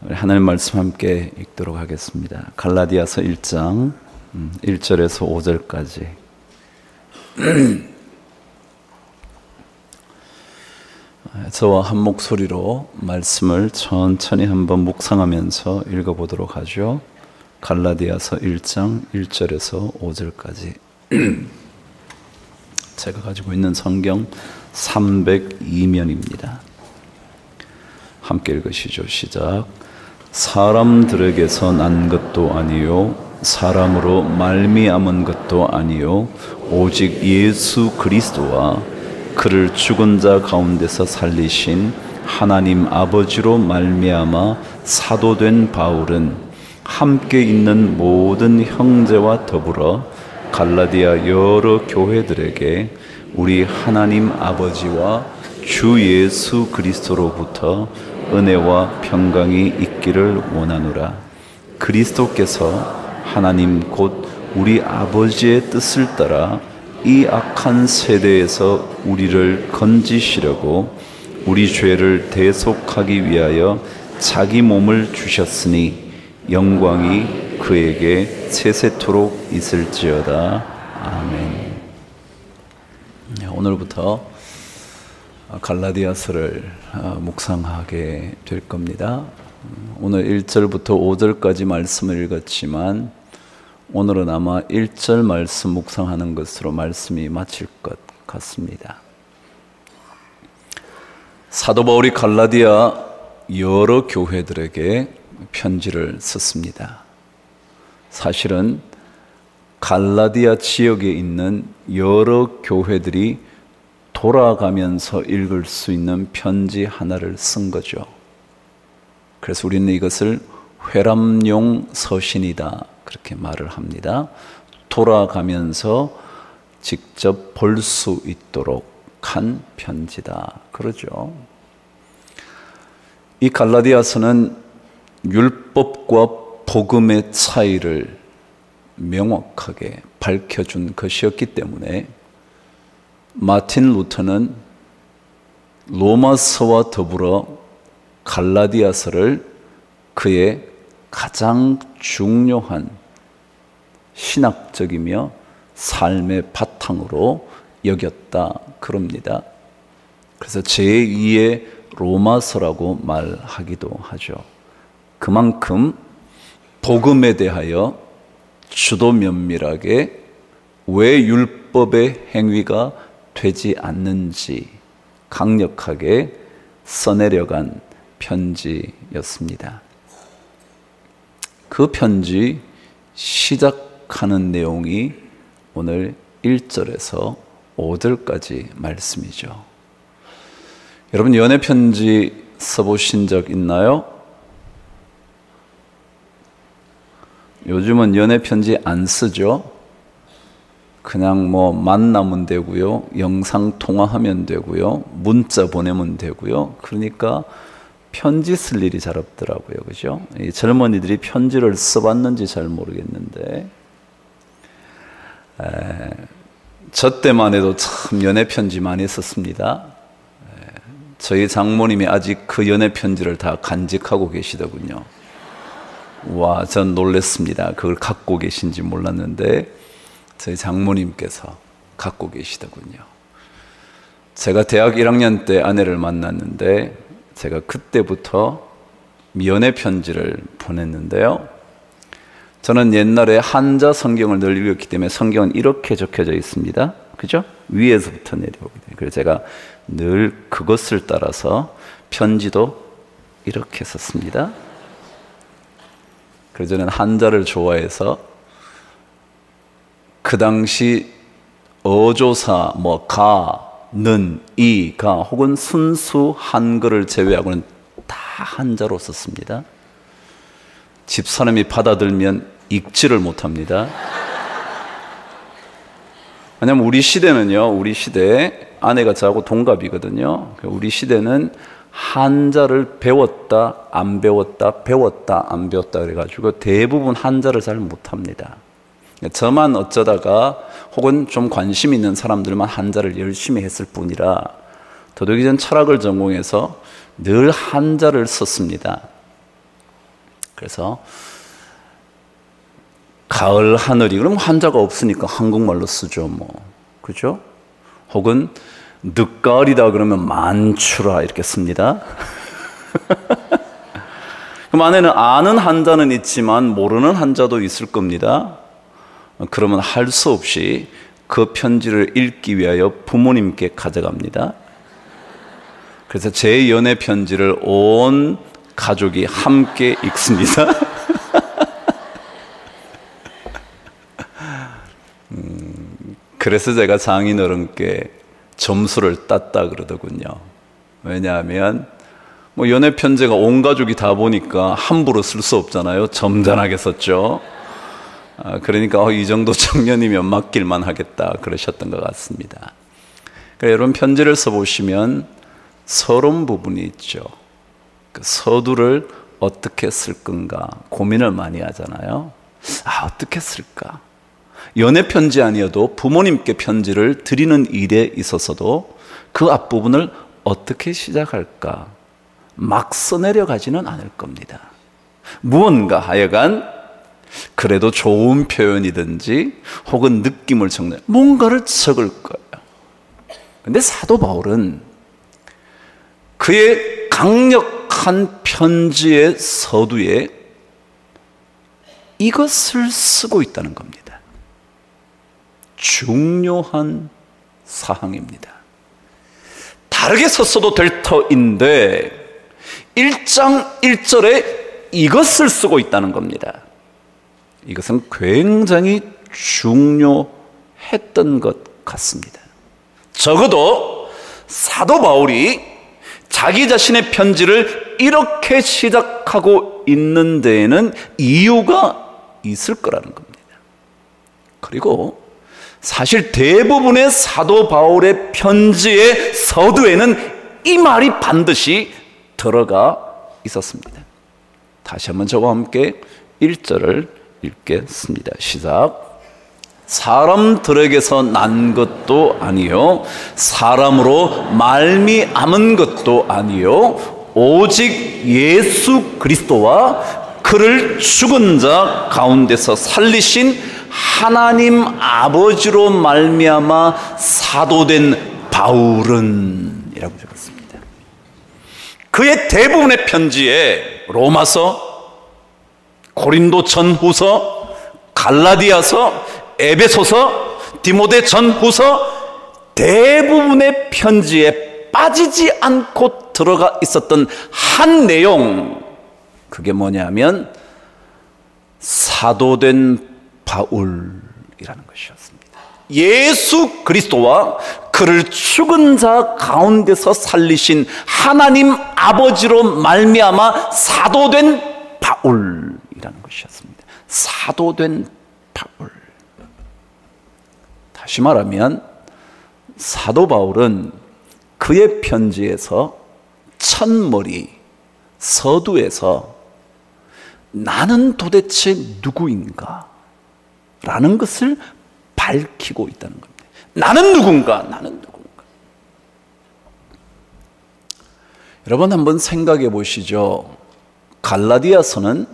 우리 하나님 말씀 함께 읽도록 하겠습니다. 갈라디아서 1장 1절에서 5절까지. 저와 한 목소리로 말씀을 천천히 한번 묵상하면서 읽어보도록 하죠. 갈라디아서 1장 1절에서 5절까지. 제가 가지고 있는 성경 302면입니다. 함께 읽으시죠. 시작. 사람들에게서 난 것도 아니요 사람으로 말미암은 것도 아니요 오직 예수 그리스도와 그를 죽은 자 가운데서 살리신 하나님 아버지로 말미암아 사도된 바울은 함께 있는 모든 형제와 더불어 갈라디아 여러 교회들에게 우리 하나님 아버지와 주 예수 그리스도로부터 은혜와 평강이 있기를 원하노라. 그리스도께서 하나님 곧 우리 아버지의 뜻을 따라 이 악한 세대에서 우리를 건지시려고 우리 죄를 대속하기 위하여 자기 몸을 주셨으니 영광이 그에게 세세토록 있을지어다. 아멘. 오늘부터 갈라디아서를 묵상하게 될 겁니다. 오늘 1절부터 5절까지 말씀을 읽었지만 오늘은 아마 1절 말씀 묵상하는 것으로 말씀이 마칠 것 같습니다. 사도 바울이 갈라디아 여러 교회들에게 편지를 썼습니다. 사실은 갈라디아 지역에 있는 여러 교회들이 돌아가면서 읽을 수 있는 편지 하나를 쓴 거죠. 그래서 우리는 이것을 회람용 서신이다 그렇게 말을 합니다. 돌아가면서 직접 볼 수 있도록 한 편지다 그러죠. 이 갈라디아서는 율법과 복음의 차이를 명확하게 밝혀준 것이었기 때문에 마틴 루터는 로마서와 더불어 갈라디아서를 그의 가장 중요한 신학적이며 삶의 바탕으로 여겼다 그럽니다. 그래서 제2의 로마서라고 말하기도 하죠. 그만큼 복음에 대하여 주도 면밀하게 왜 율법의 행위가 되지 않는지 강력하게 써내려간 편지였습니다. 그 편지 시작하는 내용이 오늘 1절에서 5절까지 말씀이죠. 여러분 연애 편지 써보신 적 있나요? 요즘은 연애 편지 안 쓰죠. 그냥 만나면 되고요, 영상 통화하면 되고요, 문자 보내면 되고요. 그러니까 편지 쓸 일이 잘 없더라고요, 그죠? 이 젊은이들이 편지를 써봤는지 잘 모르겠는데, 저 때만 해도 참 연애 편지 많이 썼습니다. 저희 장모님이 아직 그 연애 편지를 다 간직하고 계시더군요. 와, 전 놀랐습니다. 그걸 갖고 계신지 몰랐는데. 저희 장모님께서 갖고 계시더군요. 제가 대학 1학년 때 아내를 만났는데 제가 그때부터 연애 편지를 보냈는데요. 저는 옛날에 한자 성경을 늘 읽었기 때문에 성경은 이렇게 적혀져 있습니다. 그죠? 위에서부터 내려오게 돼요. 그래서 제가 늘 그것을 따라서 편지도 이렇게 썼습니다. 그래서 저는 한자를 좋아해서 그 당시 어조사, 가, 는, 이, 가 혹은 순수 한글을 제외하고는 다 한자로 썼습니다. 집사람이 받아들면 읽지를 못합니다. 왜냐하면 우리 시대는요, 우리 시대에 아내가 저하고 동갑이거든요. 우리 시대는 한자를 배웠다, 안 배웠다, 배웠다, 안 배웠다 그래가지고 대부분 한자를 잘 못합니다. 저만 어쩌다가 혹은 좀 관심 있는 사람들만 한자를 열심히 했을 뿐이라 더더욱이 전 철학을 전공해서 늘 한자를 썼습니다. 그래서 가을 하늘이, 그럼 한자가 없으니까 한국말로 쓰죠, 뭐. 그죠? 혹은 늦가을이다 그러면 만추라 이렇게 씁니다. 그럼 안에는 아는 한자는 있지만 모르는 한자도 있을 겁니다. 그러면 할 수 없이 그 편지를 읽기 위하여 부모님께 가져갑니다. 그래서 제 연애 편지를 온 가족이 함께 읽습니다. 그래서 제가 장인어른께 점수를 땄다 그러더군요. 왜냐하면 뭐 연애 편지가 온 가족이 다 보니까 함부로 쓸 수 없잖아요. 점잖하게 썼죠. 그러니까 이 정도 청년이면 맡길만 하겠다 그러셨던 것 같습니다. 그러니까 여러분 편지를 써보시면 서러운 부분이 있죠. 그 서두를 어떻게 쓸 건가 고민을 많이 하잖아요. 어떻게 쓸까? 연애 편지 아니어도 부모님께 편지를 드리는 일에 있어서도 그 앞부분을 어떻게 시작할까 막 써내려가지는 않을 겁니다. 무언가 하여간 그래도 좋은 표현이든지 혹은 느낌을 적는 뭔가를 적을 거예요. 근데 사도 바울은 그의 강력한 편지의 서두에 이것을 쓰고 있다는 겁니다. 중요한 사항입니다. 다르게 썼어도 될 터인데 1장 1절에 이것을 쓰고 있다는 겁니다. 이것은 굉장히 중요했던 것 같습니다. 적어도 사도 바울이 자기 자신의 편지를 이렇게 시작하고 있는 데에는 이유가 있을 거라는 겁니다. 그리고 사실 대부분의 사도 바울의 편지의 서두에는 이 말이 반드시 들어가 있었습니다. 다시 한번 저와 함께 1절을 읽겠습니다. 시작. 사람들에게서 난 것도 아니요 사람으로 말미암은 것도 아니요 오직 예수 그리스도와 그를 죽은 자 가운데서 살리신 하나님 아버지로 말미암아 사도된 바울은 이라고 적었습니다. 그의 대부분의 편지에 로마서, 고린도 전후서, 갈라디아서, 에베소서, 디모데 전후서 대부분의 편지에 빠지지 않고 들어가 있었던 한 내용, 그게 뭐냐면 사도된 바울이라는 것이었습니다. 예수 그리스도와 그를 죽은 자 가운데서 살리신 하나님 아버지로 말미암아 사도된 바울이라는 것이었습니다. 사도된 바울. 다시 말하면 사도 바울은 그의 편지에서 첫머리 서두에서 나는 도대체 누구인가? 라는 것을 밝히고 있다는 겁니다. 나는 누군가? 나는 누군가? 여러분 한번 생각해 보시죠. 갈라디아서는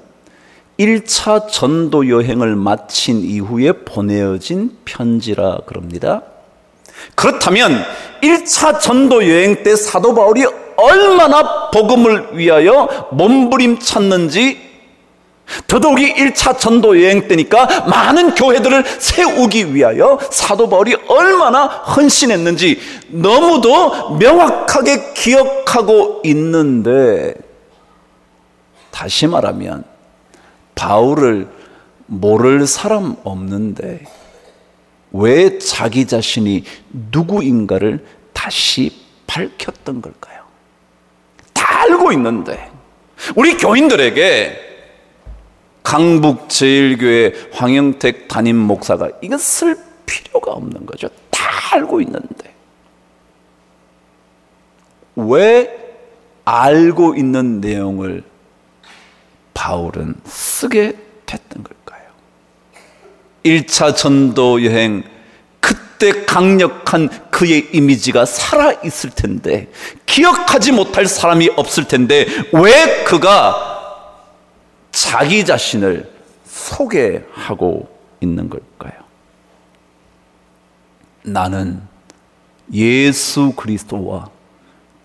1차 전도 여행을 마친 이후에 보내어진 편지라 그럽니다. 그렇다면 1차 전도 여행 때 사도 바울이 얼마나 복음을 위하여 몸부림쳤는지, 더더욱이 1차 전도 여행 때니까 많은 교회들을 세우기 위하여 사도 바울이 얼마나 헌신했는지 너무도 명확하게 기억하고 있는데, 다시 말하면 바울을 모를 사람 없는데 왜 자기 자신이 누구인가를 다시 밝혔던 걸까요? 다 알고 있는데 우리 교인들에게 강북제일교회 황영택 담임 목사가 이거 쓸 필요가 없는 거죠. 다 알고 있는데 왜 알고 있는 내용을 바울은 쓰게 됐던 걸까요? 1차 전도 여행 그때 강력한 그의 이미지가 살아있을 텐데, 기억하지 못할 사람이 없을 텐데 왜 그가 자기 자신을 소개하고 있는 걸까요? 나는 예수 그리스도와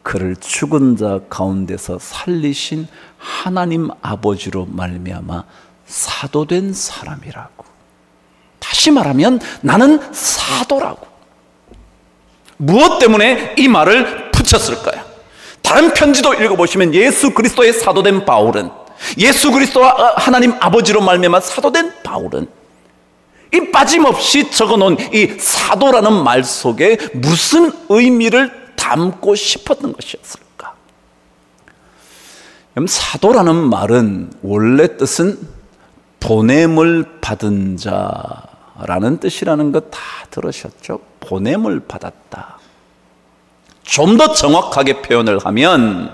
그를 죽은 자 가운데서 살리신 하나님 아버지로 말미암아 사도된 사람이라고. 다시 말하면 나는 사도라고. 무엇 때문에 이 말을 붙였을까요? 다른 편지도 읽어보시면 예수 그리스도의 사도된 바울은, 예수 그리스도와 하나님 아버지로 말미암아 사도된 바울은 이 빠짐없이 적어놓은 이 사도라는 말 속에 무슨 의미를 담고 싶었던 것이었을까? 사도라는 말은 원래 뜻은 보냄을 받은 자라는 뜻이라는 것 다 들으셨죠? 보냄을 받았다. 좀 더 정확하게 표현을 하면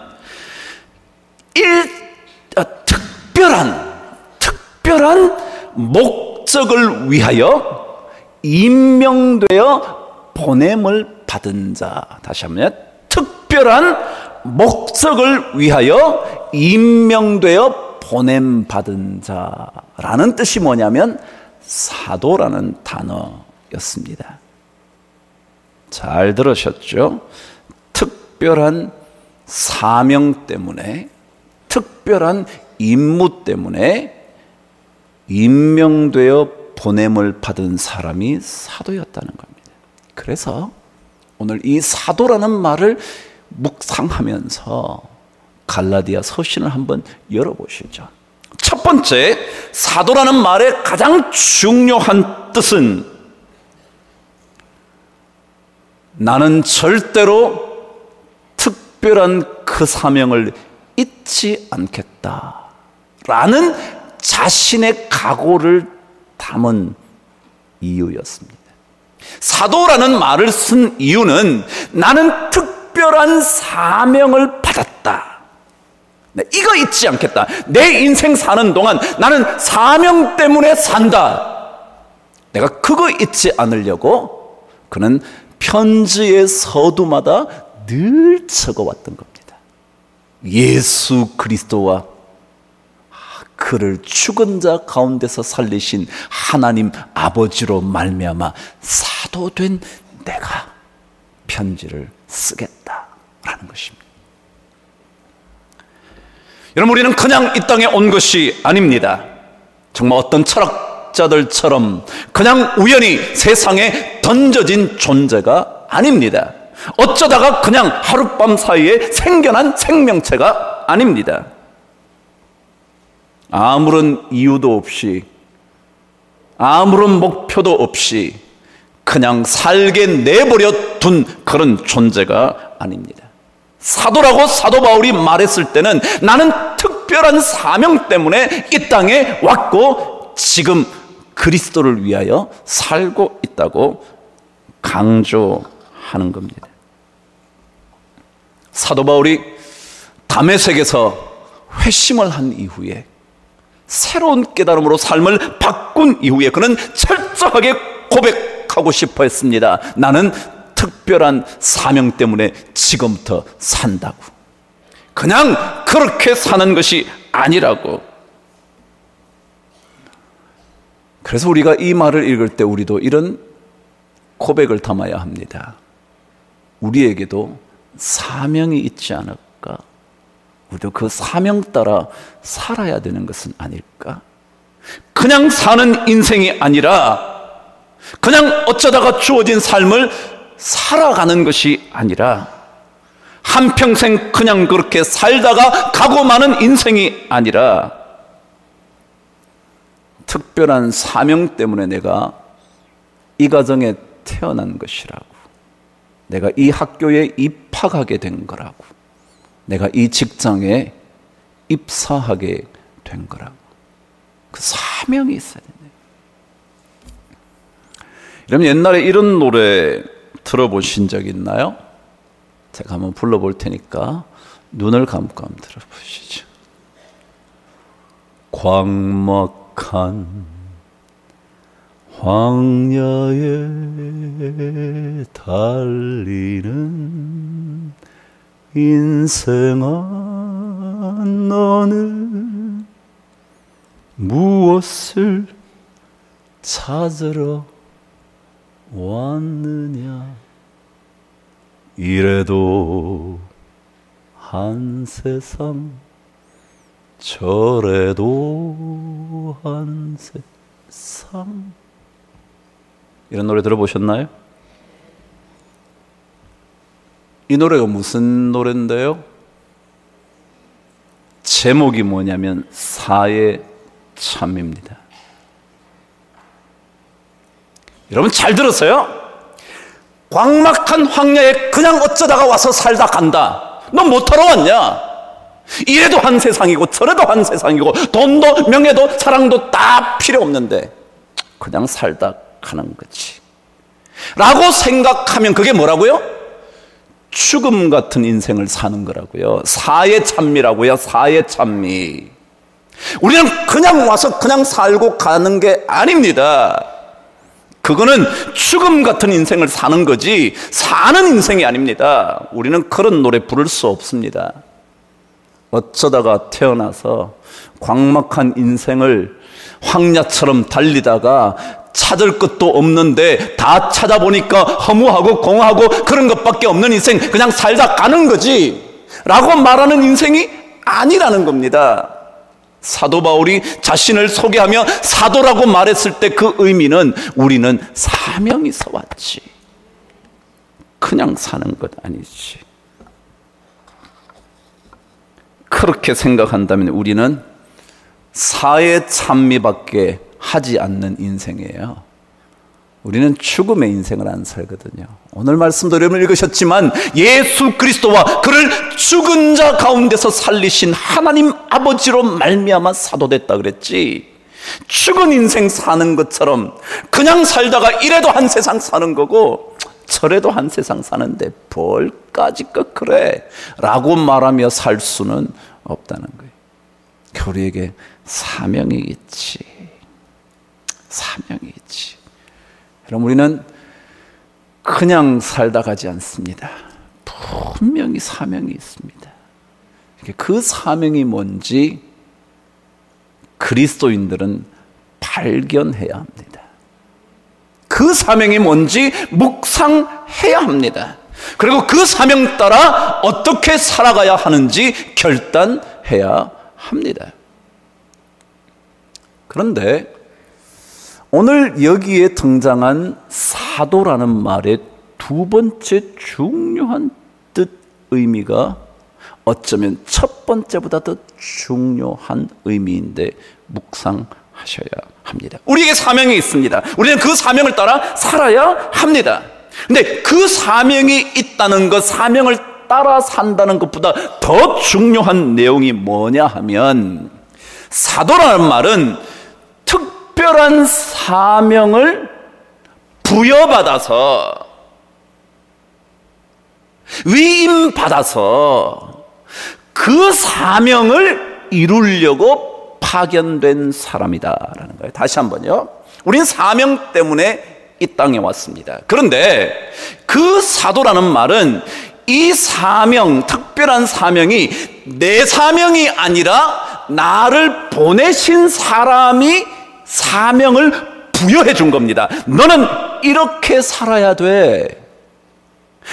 특별한 목적을 위하여 임명되어 보냄을 받은 자. 다시 한번, 특별한 목적을 위하여 임명되어 보냄 받은 자라는 뜻이 뭐냐면 사도라는 단어였습니다. 잘 들으셨죠? 특별한 사명 때문에, 특별한 임무 때문에 임명되어 보냄을 받은 사람이 사도였다는 겁니다. 그래서 오늘 이 사도라는 말을 묵상하면서 갈라디아 서신을 한번 열어보시죠. 첫 번째, 사도라는 말의 가장 중요한 뜻은 나는 절대로 특별한 그 사명을 잊지 않겠다라는 자신의 각오를 담은 이유였습니다. 사도라는 말을 쓴 이유는 나는 특별한 사명을 받았다. 이거 잊지 않겠다. 내 인생 사는 동안 나는 사명 때문에 산다. 내가 그거 잊지 않으려고 그는 편지의 서두마다 늘 적어왔던 겁니다. 예수 그리스도와 그를 죽은 자 가운데서 살리신 하나님 아버지로 말미암아 사도된 내가 편지를 쓰겠다라는 것입니다. 여러분, 우리는 그냥 이 땅에 온 것이 아닙니다. 정말 어떤 철학자들처럼 그냥 우연히 세상에 던져진 존재가 아닙니다. 어쩌다가 그냥 하룻밤 사이에 생겨난 생명체가 아닙니다. 아무런 이유도 없이, 아무런 목표도 없이 그냥 살게 내버려 둔 그런 존재가 아닙니다. 사도라고 사도 바울이 말했을 때는 나는 특별한 사명 때문에 이 땅에 왔고 지금 그리스도를 위하여 살고 있다고 강조하는 겁니다. 사도 바울이 다메섹에서 회심을 한 이후에, 새로운 깨달음으로 삶을 바꾼 이후에 그는 철저하게 고백하고 싶어 했습니다. 나는 특별한 사명 때문에 지금부터 산다고. 그냥 그렇게 사는 것이 아니라고. 그래서 우리가 이 말을 읽을 때 우리도 이런 고백을 담아야 합니다. 우리에게도 사명이 있지 않을까? 우리도 그 사명 따라 살아야 되는 것은 아닐까? 그냥 사는 인생이 아니라, 그냥 어쩌다가 주어진 삶을 살아가는 것이 아니라, 한평생 그냥 그렇게 살다가 가고 마는 인생이 아니라, 특별한 사명 때문에 내가 이 가정에 태어난 것이라고, 내가 이 학교에 입학하게 된 거라고, 내가 이 직장에 입사하게 된 거라고. 그 사명이 있어야 된다. 여러분, 옛날에 이런 노래 들어보신 적 있나요? 제가 한번 불러볼 테니까 눈을 감고 한번 들어보시죠. 광막한 황야에 달리는 인생아, 너는 무엇을 찾으러 왔느냐 이래도 한 세상 저래도 한 세상. 이런 노래 들어보셨나요? 이 노래가 무슨 노래인데요? 제목이 뭐냐면 사의 참입니다. 여러분 잘 들으세요. 광막한 황야에 그냥 어쩌다가 와서 살다 간다. 너 못하러 왔냐? 이래도 한 세상이고 저래도 한 세상이고 돈도 명예도 사랑도 다 필요 없는데 그냥 살다 가는 거지 라고 생각하면 그게 뭐라고요? 죽음 같은 인생을 사는 거라고요. 사의 찬미라고요. 사의 찬미. 우리는 그냥 와서 그냥 살고 가는 게 아닙니다. 그거는 죽음 같은 인생을 사는 거지 사는 인생이 아닙니다. 우리는 그런 노래 부를 수 없습니다. 어쩌다가 태어나서 광막한 인생을 황야처럼 달리다가 찾을 것도 없는데 다 찾아보니까 허무하고 공허하고 그런 것밖에 없는 인생, 그냥 살다 가는 거지 라고 말하는 인생이 아니라는 겁니다. 사도 바울이 자신을 소개하며 사도라고 말했을 때 그 의미는 우리는 사명이 있어 왔지 그냥 사는 것 아니지. 그렇게 생각한다면 우리는 사의 찬미밖에 하지 않는 인생이에요. 우리는 죽음의 인생을 안 살거든요. 오늘 말씀도 여러분 읽으셨지만 예수 그리스도와 그를 죽은 자 가운데서 살리신 하나님 아버지로 말미암아 사도됐다 그랬지, 죽은 인생 사는 것처럼 그냥 살다가 이래도 한 세상 사는 거고 저래도 한 세상 사는데 뭘까지 것 그래 라고 말하며 살 수는 없다는 거예요. 우리에게 사명이 있지. 사명이 있지. 그럼 우리는 그냥 살다 가지 않습니다. 분명히 사명이 있습니다. 그 사명이 뭔지 그리스도인들은 발견해야 합니다. 그 사명이 뭔지 묵상해야 합니다. 그리고 그 사명 따라 어떻게 살아가야 하는지 결단해야 합니다. 그런데 오늘 여기에 등장한 사도라는 말의 두 번째 중요한 뜻, 의미가 어쩌면 첫 번째보다 더 중요한 의미인데 묵상하셔야 합니다. 우리에게 사명이 있습니다. 우리는 그 사명을 따라 살아야 합니다. 근데 그 사명이 있다는 것, 사명을 따라 산다는 것보다 더 중요한 내용이 뭐냐 하면, 사도라는 말은 특별한 사명을 부여받아서, 위임받아서 그 사명을 이루려고 파견된 사람이다라는 거예요. 다시 한번요. 우린 사명 때문에 이 땅에 왔습니다. 그런데 그 사도라는 말은 이 사명, 특별한 사명이 내 사명이 아니라 나를 보내신 사람이 사명을 부여해 준 겁니다. 너는 이렇게 살아야 돼.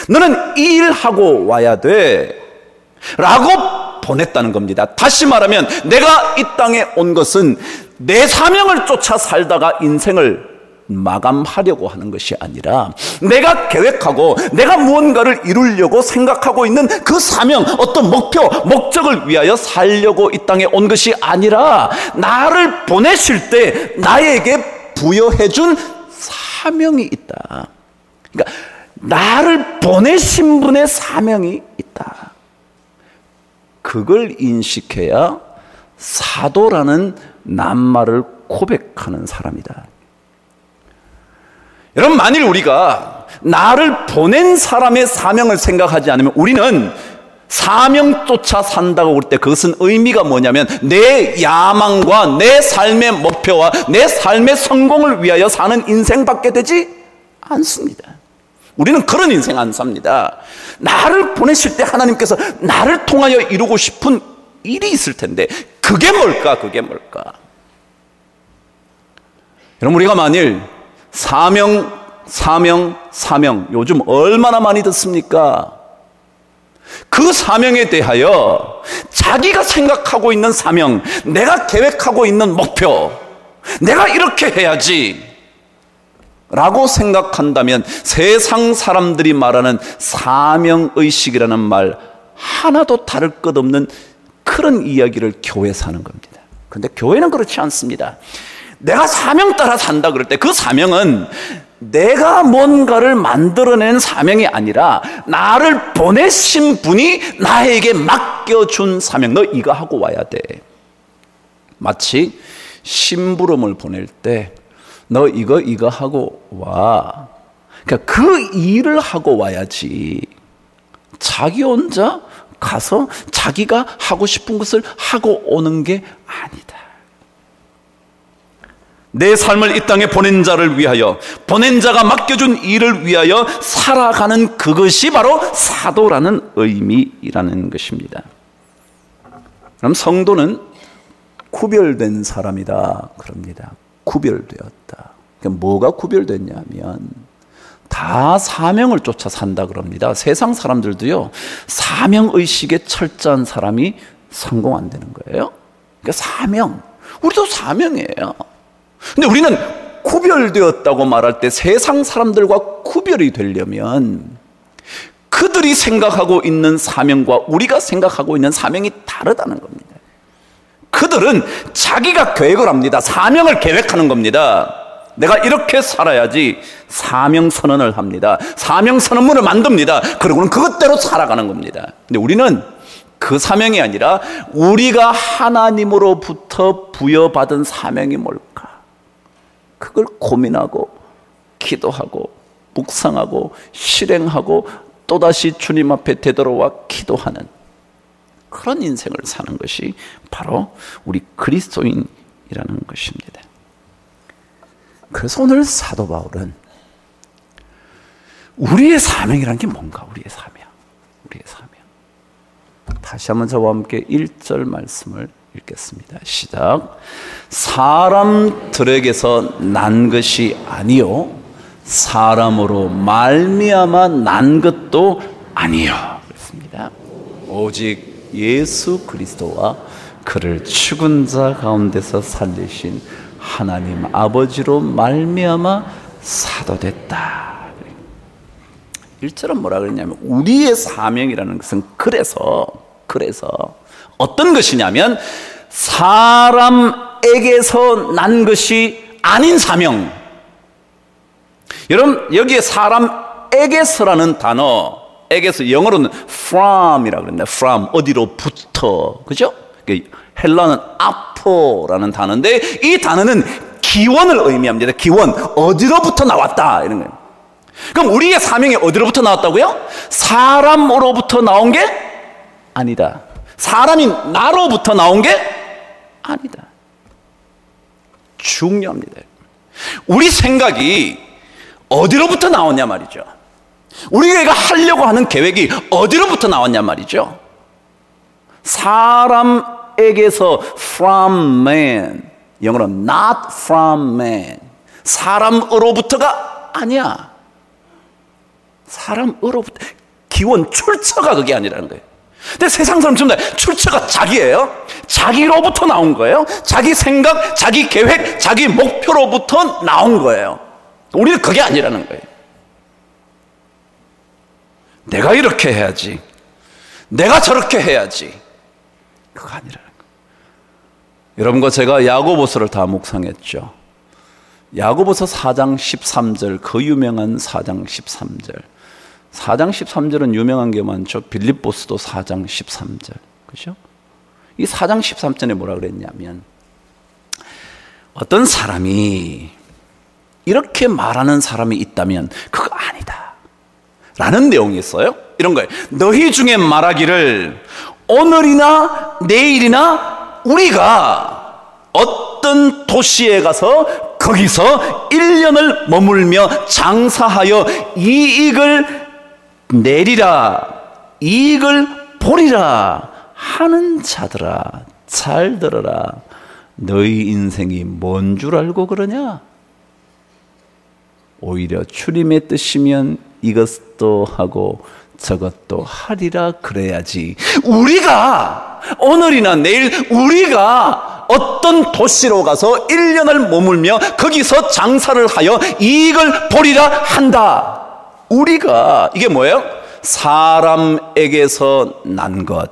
너는 이 일하고 와야 돼. 라고 보냈다는 겁니다. 다시 말하면 내가 이 땅에 온 것은 내 사명을 쫓아 살다가 인생을 마감하려고 하는 것이 아니라 내가 계획하고 내가 무언가를 이루려고 생각하고 있는 그 사명, 어떤 목표, 목적을 위하여 살려고 이 땅에 온 것이 아니라 나를 보내실 때 나에게 부여해 준 사명이 있다. 그러니까 나를 보내신 분의 사명이 있다. 그걸 인식해야 사도라는 낱말을 고백하는 사람이다. 여러분, 만일 우리가 나를 보낸 사람의 사명을 생각하지 않으면 우리는 사명 쫓아 산다고 할 때 그것은 의미가 뭐냐면 내 야망과 내 삶의 목표와 내 삶의 성공을 위하여 사는 인생밖에 되지 않습니다. 우리는 그런 인생 안 삽니다. 나를 보내실 때 하나님께서 나를 통하여 이루고 싶은 일이 있을 텐데 그게 뭘까? 그게 뭘까? 여러분, 우리가 만일 사명 요즘 얼마나 많이 듣습니까? 그 사명에 대하여 자기가 생각하고 있는 사명, 내가 계획하고 있는 목표, 내가 이렇게 해야지 라고 생각한다면 세상 사람들이 말하는 사명의식이라는 말 하나도 다를 것 없는 그런 이야기를 교회에서 하는 겁니다. 그런데 교회는 그렇지 않습니다. 내가 사명 따라 산다 그럴 때 그 사명은 내가 뭔가를 만들어낸 사명이 아니라 나를 보내신 분이 나에게 맡겨준 사명. 너 이거 하고 와야 돼. 마치 심부름을 보낼 때 너 이거 하고 와. 그러니까 그 일을 하고 와야지. 자기 혼자 가서 자기가 하고 싶은 것을 하고 오는 게 아니다. 내 삶을 이 땅에 보낸 자를 위하여, 보낸 자가 맡겨준 일을 위하여 살아가는 그것이 바로 사도라는 의미라는 것입니다. 그럼 성도는 구별된 사람이다 그럽니다. 구별되었다. 그러니까 뭐가 구별됐냐면 다 사명을 쫓아 산다 그럽니다. 세상 사람들도요, 사명의식에 철저한 사람이 성공 안 되는 거예요. 그러니까 사명, 우리도 사명이에요. 근데 우리는 구별되었다고 말할 때 세상 사람들과 구별이 되려면 그들이 생각하고 있는 사명과 우리가 생각하고 있는 사명이 다르다는 겁니다. 그들은 자기가 계획을 합니다. 사명을 계획하는 겁니다. 내가 이렇게 살아야지 사명 선언을 합니다. 사명 선언문을 만듭니다. 그러고는 그것대로 살아가는 겁니다. 근데 우리는 그 사명이 아니라 우리가 하나님으로부터 부여받은 사명이 뭘까? 그걸 고민하고 기도하고 묵상하고 실행하고 또다시 주님 앞에 되돌아와 기도하는 그런 인생을 사는 것이 바로 우리 그리스도인이라는 것입니다. 그래서 오늘 사도 바울은 우리의 사명이라는 게 뭔가? 우리의 사명. 다시 한번 저와 함께 1절 말씀을 읽겠습니다. 시작. 사람들에게서 난 것이 아니요 사람으로 말미암아 난 것도 아니요. 그렇습니다. 오직 예수 그리스도와 그를 죽은 자 가운데서 살리신 하나님 아버지로 말미암아 사도됐다. 1절은 뭐라 그랬냐면 우리의 사명이라는 것은 그래서 어떤 것이냐면 사람에게서 난 것이 아닌 사명. 여러분 여기에 사람에게서라는 단어, 에게서 영어로는 from이라고 그랬는데 from 어디로부터, 그죠? 헬라는 아포라는 단어인데 이 단어는 기원을 의미합니다. 기원, 어디로부터 나왔다 이런 거예요. 그럼 우리의 사명이 어디로부터 나왔다고요? 사람으로부터 나온 게 아니다. 사람이 나로부터 나온 게 아니다. 중요합니다. 우리 생각이 어디로부터 나왔냐 말이죠. 우리가 하려고 하는 계획이 어디로부터 나왔냐 말이죠. 사람에게서 from man, 영어로 not from man, 사람으로부터가 아니야. 사람으로부터, 기원 출처가 그게 아니라는 거예요. 근데 세상 사람 전부 다 출처가 자기예요. 자기로부터 나온 거예요. 자기 생각, 자기 계획, 자기 목표로부터 나온 거예요. 우리는 그게 아니라는 거예요. 내가 이렇게 해야지, 내가 저렇게 해야지, 그거 아니라는 거예요. 여러분과 제가 야고보서를 다 묵상했죠. 야고보서 4장 13절, 그 유명한 4장 13절. 4장 13절은 유명한 게 많죠. 빌립보서도 4장 13절. 그죠? 이 4장 13절에 뭐라 그랬냐면 어떤 사람이 이렇게 말하는 사람이 있다면 그거 아니다 라는 내용이 있어요. 이런 거예요. 너희 중에 말하기를 오늘이나 내일이나 우리가 어떤 도시에 가서 거기서 1년을 머물며 장사하여 이익을 내리라, 이익을 보리라 하는 자들아, 잘 들어라. 너희 인생이 뭔 줄 알고 그러냐? 오히려 주님의 뜻이면 이것도 하고 저것도 하리라 그래야지. 우리가 오늘이나 내일 우리가 어떤 도시로 가서 1년을 머물며 거기서 장사를 하여 이익을 보리라 한다. 우리가 이게 뭐예요? 사람에게서 난 것.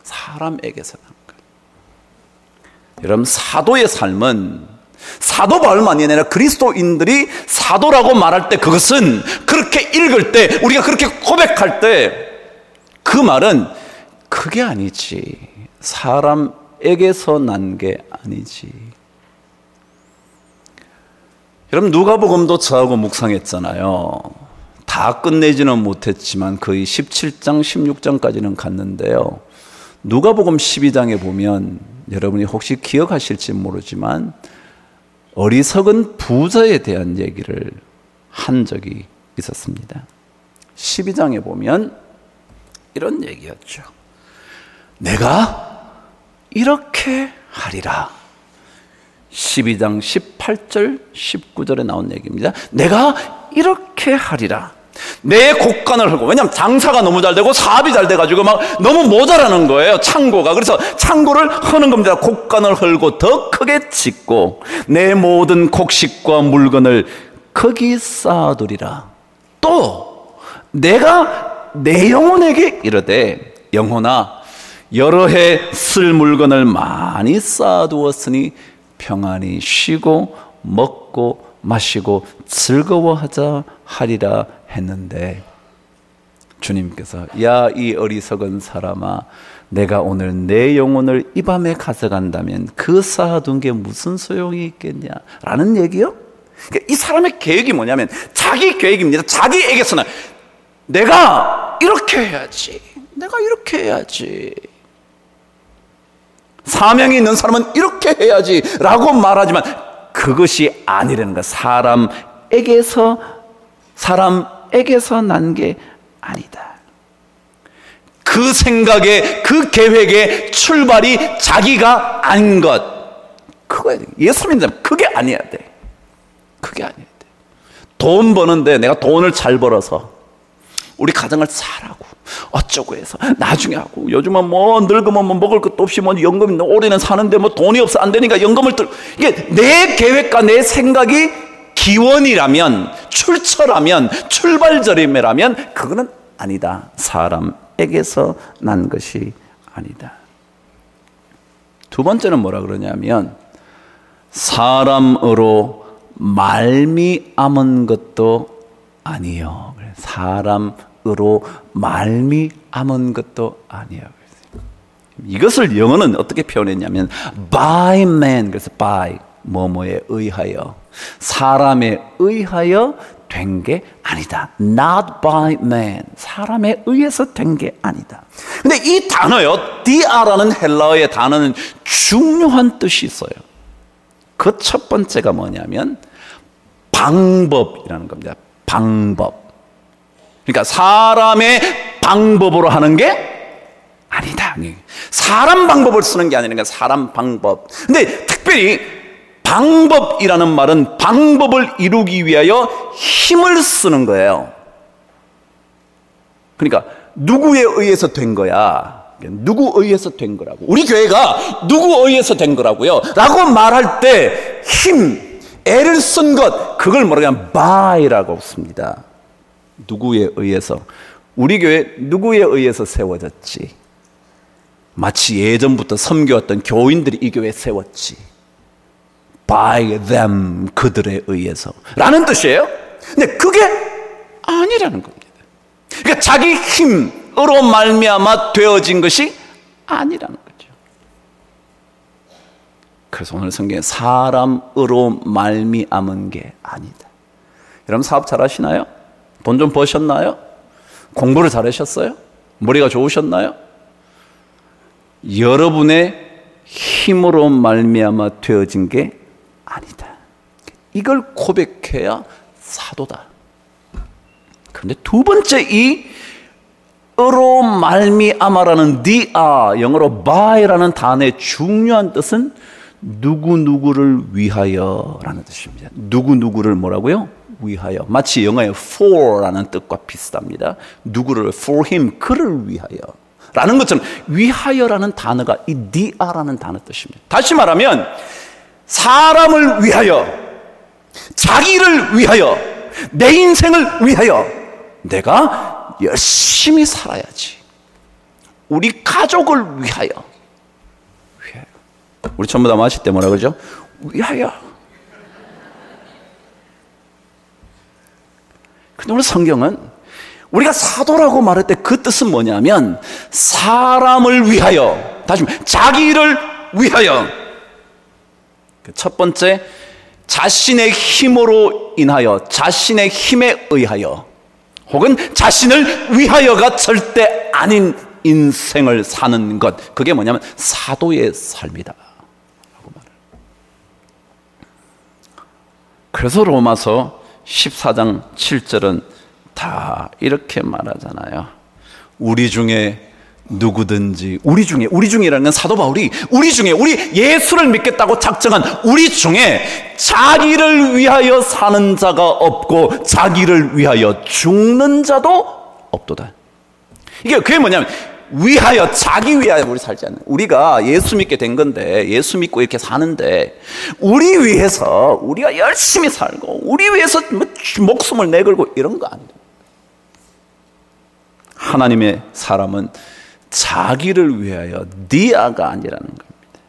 사람에게서 난 것. 여러분, 사도의 삶은 사도 바울만이 아니라 그리스도인들이 사도라고 말할 때, 그것은 그렇게 읽을 때, 우리가 그렇게 고백할 때 그 말은 그게 아니지. 사람에게서 난 게 아니지. 여러분, 누가복음도 저하고 묵상했잖아요. 다 끝내지는 못했지만 거의 17장, 16장까지는 갔는데요. 누가복음 12장에 보면 여러분이 혹시 기억하실지 모르지만 어리석은 부자에 대한 얘기를 한 적이 있었습니다. 12장에 보면 이런 얘기였죠. 내가 이렇게 하리라. 12장 18절 19절에 나온 얘기입니다. 내가 이렇게 하리라. 내 곡간을 헐고, 왜냐하면 장사가 너무 잘 되고 사업이 잘 돼가지고 막 너무 모자라는 거예요, 창고가. 그래서 창고를 허는 겁니다. 곡간을 헐고 더 크게 짓고 내 모든 곡식과 물건을 거기 쌓아두리라. 또 내가 내 영혼에게 이르되, 영혼아, 여러 해 쓸 물건을 많이 쌓아두었으니 평안히 쉬고 먹고 마시고 즐거워하자 하리라 했는데, 주님께서 야, 이 어리석은 사람아, 내가 오늘 내 영혼을 이 밤에 가져간다면 그 쌓아둔 게 무슨 소용이 있겠냐 라는 얘기요. 그러니까 이 사람의 계획이 뭐냐면 자기 계획입니다. 자기에게서는 내가 이렇게 해야지, 내가 이렇게 해야지, 사명이 있는 사람은 이렇게 해야지 라고 말하지만 그것이 아니라는 거야. 사람에게서 난 게 아니다. 그 생각에, 그 계획의 출발이 자기가 아닌 것, 그거야. 예수 믿는 사람 그게 아니어야 돼. 그게 아니어야 돼. 돈 버는데 내가 돈을 잘 벌어서 우리 가정을 잘하고 어쩌고 해서 나중에 하고, 요즘은 뭐 늙으면 뭐 먹을 것도 없이 뭐 연금 올해는 사는데 뭐 돈이 없어 안 되니까 연금을 이게 내 계획과 내 생각이 기원이라면, 출처라면, 출발점이라면 그거는 아니다. 사람에게서 난 것이 아니다. 두 번째는 뭐라 그러냐면 사람으로 말미암은 것도 아니요. 사람으로 말미암은 것도 아니요. 이것을 영어는 어떻게 표현했냐면 by man, 그래서 by 뭐뭐에 의하여, 사람에 의하여 된 게 아니다. Not by man, 사람에 의해서 된 게 아니다. 근데 이 단어요, 디아라는 헬라어의 단어는 중요한 뜻이 있어요. 그 첫 번째가 뭐냐면 방법이라는 겁니다. 방법. 그러니까 사람의 방법으로 하는 게 아니다. 사람 방법을 쓰는 게 아니라 사람 방법. 근데 특별히 방법이라는 말은 방법을 이루기 위하여 힘을 쓰는 거예요. 그러니까 누구에 의해서 된 거야, 누구 의해서 된 거라고, 우리 교회가 누구 의해서 된 거라고요 라고 말할 때 힘, 애를 쓴 것, 그걸 뭐라고 하면 by라고 씁니다. 누구에 의해서. 우리 교회 누구에 의해서 세워졌지? 마치 예전부터 섬겨왔던 교인들이 이 교회에 세웠지. By them, 그들에 의해서 라는 뜻이에요. 근데 그게 아니라는 겁니다. 그러니까 자기 힘으로 말미암아 되어진 것이 아니라는 거죠. 그래서 오늘 성경에 사람으로 말미암은 게 아니다. 여러분 사업 잘하시나요? 돈 좀 버셨나요? 공부를 잘하셨어요? 머리가 좋으셨나요? 여러분의 힘으로 말미암아 되어진 게 아니다. 이걸 고백해야 사도다. 그런데 두 번째 이 으로 말미암아라는 디아, 영어로 by라는 단어의 중요한 뜻은 누구누구를 위하여라는 뜻입니다. 누구누구를 뭐라고요? 위하여. 마치 영어의 for라는 뜻과 비슷합니다. 누구를, for him, 그를 위하여 라는 것처럼 위하여라는 단어가 이 디아라는 단어 뜻입니다. 다시 말하면 사람을 위하여, 자기를 위하여, 내 인생을 위하여 내가 열심히 살아야지. 우리 가족을 위하여. 우리 전부 다 마실 때 뭐라 그러죠? 위하여. 근데 오늘 성경은 우리가 사도라고 말할 때 그 뜻은 뭐냐면 사람을 위하여, 다시 말해 자기를 위하여. 첫 번째, 자신의 힘으로 인하여, 자신의 힘에 의하여, 혹은 자신을 위하여가 절대 아닌 인생을 사는 것, 그게 뭐냐면 사도의 삶이다. 그래서 로마서 14장 7절은 다 이렇게 말하잖아요. 우리 중에 누구든지, 우리 중이라는 건 사도 바울이 우리 예수를 믿겠다고 작정한 우리 중에 자기를 위하여 사는 자가 없고 자기를 위하여 죽는 자도 없도다. 그게 뭐냐면 위하여, 자기 위하여 우리 살지 않는, 우리가 예수 믿게 된 건데, 예수 믿고 이렇게 사는데 우리 위해서 우리가 열심히 살고 우리 위해서 목숨을 내걸고 이런 거 아니에요. 하나님의 사람은 자기를 위하여, 디아가 아니라는 겁니다.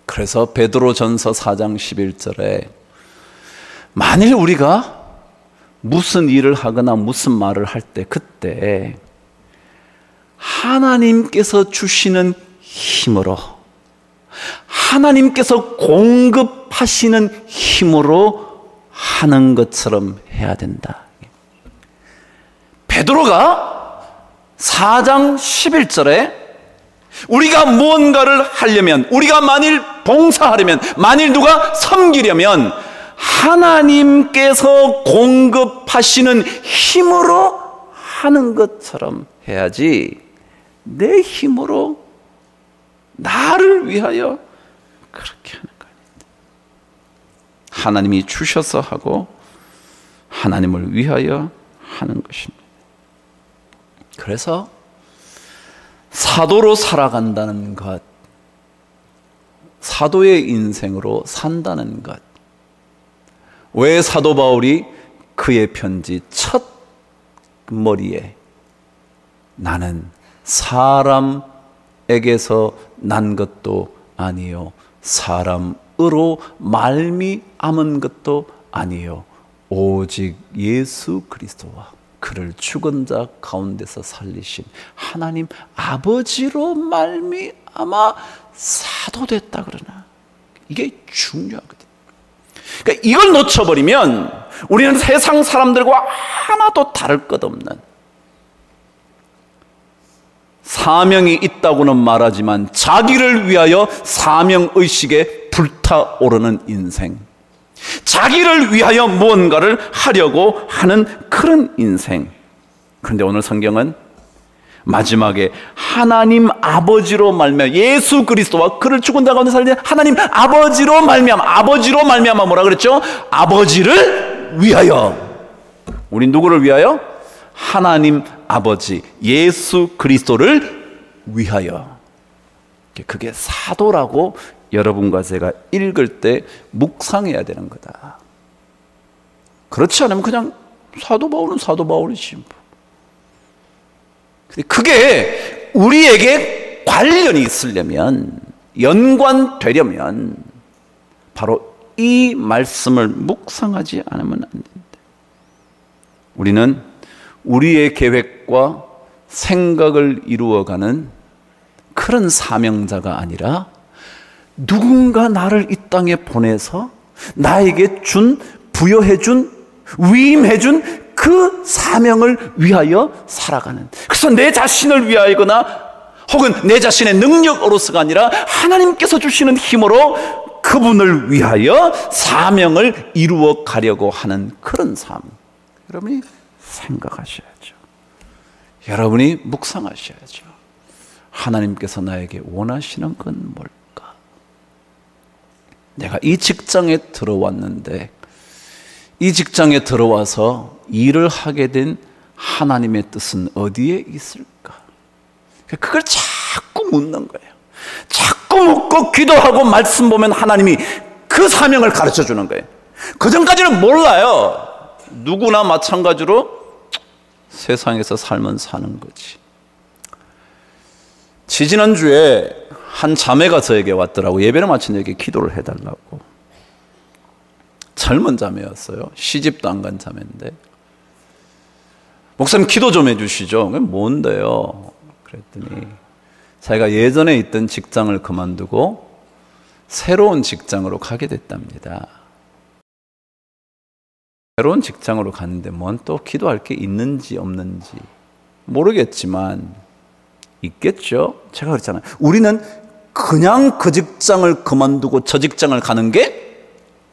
그래서 베드로전서 4장 11절에 만일 우리가 무슨 일을 하거나 무슨 말을 할 때, 그때 하나님께서 주시는 힘으로, 하나님께서 공급하시는 힘으로 하는 것처럼 해야 된다. 베드로가 4장 11절에 우리가 무언가를 하려면, 우리가 만일 봉사하려면, 만일 누가 섬기려면 하나님께서 공급하시는 힘으로 하는 것처럼 해야지, 내 힘으로 나를 위하여 그렇게 하는 거 아닙니다. 하나님이 주셔서 하고 하나님을 위하여 하는 것입니다. 그래서 사도로 살아간다는 것, 사도의 인생으로 산다는 것, 왜 사도 바울이 그의 편지 첫 머리에 나는 사람에게서 난 것도 아니요 사람으로 말미암은 것도 아니요 오직 예수 그리스도와 그를 죽은 자 가운데서 살리신 하나님 아버지로 말미암아 사도됐다 그러나, 이게 중요하거든요. 그러니까 이걸 놓쳐버리면 우리는 세상 사람들과 하나도 다를 것 없는, 사명이 있다고는 말하지만 자기를 위하여 사명의식에 불타오르는 인생, 자기를 위하여 무언가를 하려고 하는 그런 인생. 그런데 오늘 성경은 마지막에 하나님 아버지로 말미암아, 예수 그리스도와 그를 죽은 자 가운데 살리는 하나님 아버지로 말미암아 뭐라 그랬죠? 아버지를 위하여. 우리 누구를 위하여? 하나님 아버지 예수 그리스도를 위하여. 그게 사도라고 여러분과 제가 읽을 때 묵상해야 되는 거다. 그렇지 않으면 그냥 사도 바울은 사도 바울이지. 근데 그게 우리에게 관련이 있으려면, 연관되려면 바로 이 말씀을 묵상하지 않으면 안 된다. 우리는 우리의 계획과 생각을 이루어가는 그런 사명자가 아니라 누군가 나를 이 땅에 보내서 나에게 부여해준, 위임해준 그 사명을 위하여 살아가는, 그래서 내 자신을 위하여거나 혹은 내 자신의 능력으로서가 아니라 하나님께서 주시는 힘으로 그분을 위하여 사명을 이루어 가려고 하는 그런 삶, 여러분이 생각하셔야죠. 여러분이 묵상하셔야죠. 하나님께서 나에게 원하시는 건 뭘까? 내가 이 직장에 들어왔는데 이 직장에 들어와서 일을 하게 된 하나님의 뜻은 어디에 있을까? 그걸 자꾸 묻는 거예요. 자꾸 묻고 기도하고 말씀 보면 하나님이 그 사명을 가르쳐 주는 거예요. 그전까지는 몰라요. 누구나 마찬가지로 세상에서 살면 사는 거지. 지지난주에 한 자매가 저에게 왔더라고. 예배를 마친 기도를 해달라고. 젊은 자매였어요. 시집도 안 간 자매인데, 목사님 기도 좀 해주시죠. 그게 뭔데요? 그랬더니 자기가 예전에 있던 직장을 그만두고 새로운 직장으로 가게 됐답니다. 새로운 직장으로 갔는데 뭔 또 기도할 게 있는지 없는지 모르겠지만 있겠죠. 제가 그랬잖아요. 우리는 그냥 그 직장을 그만두고 저 직장을 가는 게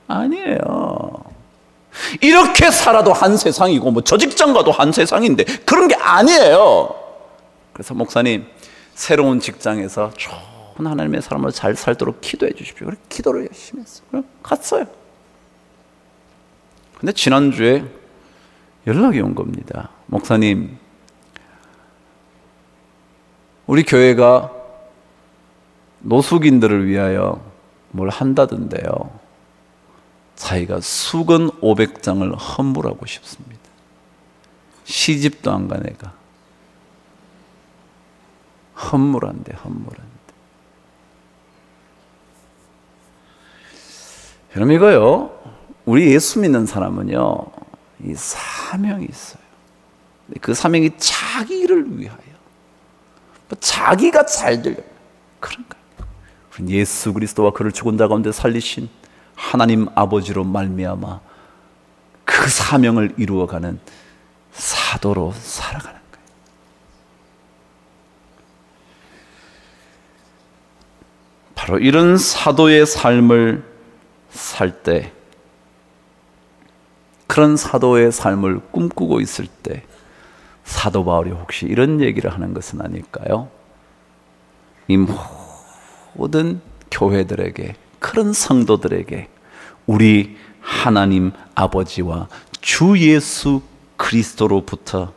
아니에요. 이렇게 살아도 한 세상이고 뭐 저 직장 가도 한 세상인데 그런 게 아니에요. 그래서 목사님, 새로운 직장에서 좋은 하나님의 사람으로 잘 살도록 기도해 주십시오. 그래서 기도를 열심히 했어요. 그래서 갔어요. 근데 지난주에 연락이 온 겁니다. 목사님, 우리 교회가 노숙인들을 위하여 뭘 한다던데요. 자기가 수건 500장을 헌물하고 싶습니다. 시집도 안 간 애가 헌물한대. 여러분, 이거요, 우리 예수 믿는 사람은요, 이 사명이 있어요. 그 사명이 자기를 위하여, 자기가 잘 되려고 그런 거예요. 예수 그리스도와 그를 죽은 자 가운데 살리신 하나님 아버지로 말미암아 그 사명을 이루어가는 사도로 살아가는 거예요. 바로 이런 사도의 삶을 살 때, 그런 사도의 삶을 꿈꾸고 있을 때 사도 바울이 혹시 이런 얘기를 하는 것은 아닐까요? 이 모든 교회들에게, 그런 성도들에게 우리 하나님 아버지와 주 예수 그리스도로부터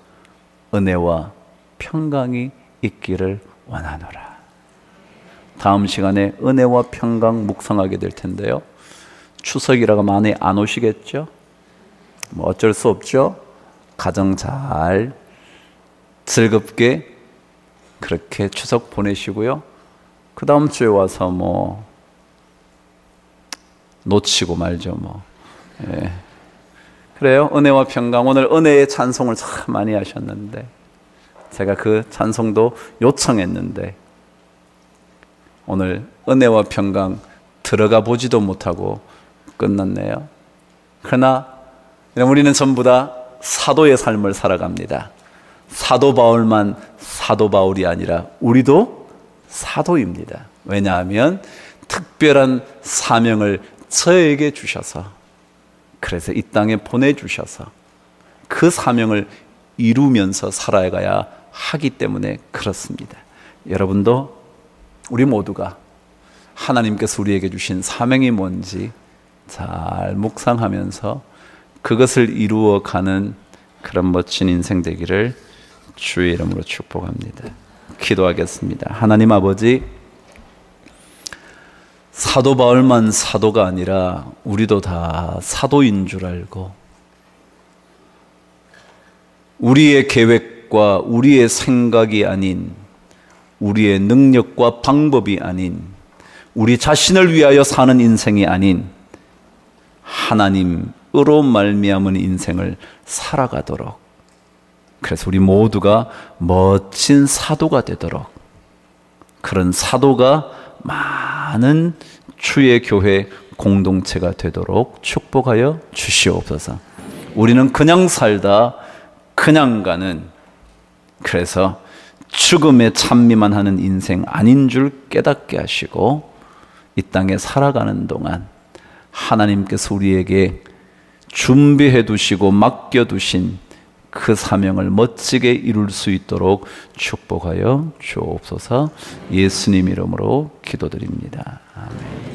은혜와 평강이 있기를 원하노라. 다음 시간에 은혜와 평강 묵상하게 될 텐데요, 추석이라고 많이 안 오시겠죠? 뭐 어쩔 수 없죠. 가정 잘 즐겁게 그렇게 추석 보내시고요, 그 다음 주에 와서 뭐 놓치고 말죠 뭐. 예. 그래요. 은혜와 평강, 오늘 은혜의 찬송을 참 많이 하셨는데 제가 그 찬송도 요청했는데 오늘 은혜와 평강 들어가 보지도 못하고 끝났네요. 그러나 우리는 전부 다 사도의 삶을 살아갑니다. 사도 바울만 사도 바울이 아니라 우리도 사도입니다. 왜냐하면 특별한 사명을 저에게 주셔서, 그래서 이 땅에 보내주셔서 그 사명을 이루면서 살아가야 하기 때문에 그렇습니다. 여러분도, 우리 모두가 하나님께서 우리에게 주신 사명이 뭔지 잘 묵상하면서 그것을 이루어가는 그런 멋진 인생 되기를 주의 이름으로 축복합니다. 기도하겠습니다. 하나님 아버지, 사도 바울만 사도가 아니라 우리도 다 사도인 줄 알고 우리의 계획과 우리의 생각이 아닌, 우리의 능력과 방법이 아닌, 우리 자신을 위하여 사는 인생이 아닌 하나님으로 말미암은 인생을 살아가도록, 그래서 우리 모두가 멋진 사도가 되도록, 그런 사도가 많은 주의 교회 공동체가 되도록 축복하여 주시옵소서. 우리는 그냥 살다 그냥 가는, 그래서 죽음에 찬미만 하는 인생 아닌 줄 깨닫게 하시고 이 땅에 살아가는 동안 하나님께서 우리에게 준비해 두시고 맡겨 두신 그 사명을 멋지게 이룰 수 있도록 축복하여 주옵소서. 예수님 이름으로 기도드립니다. 아멘.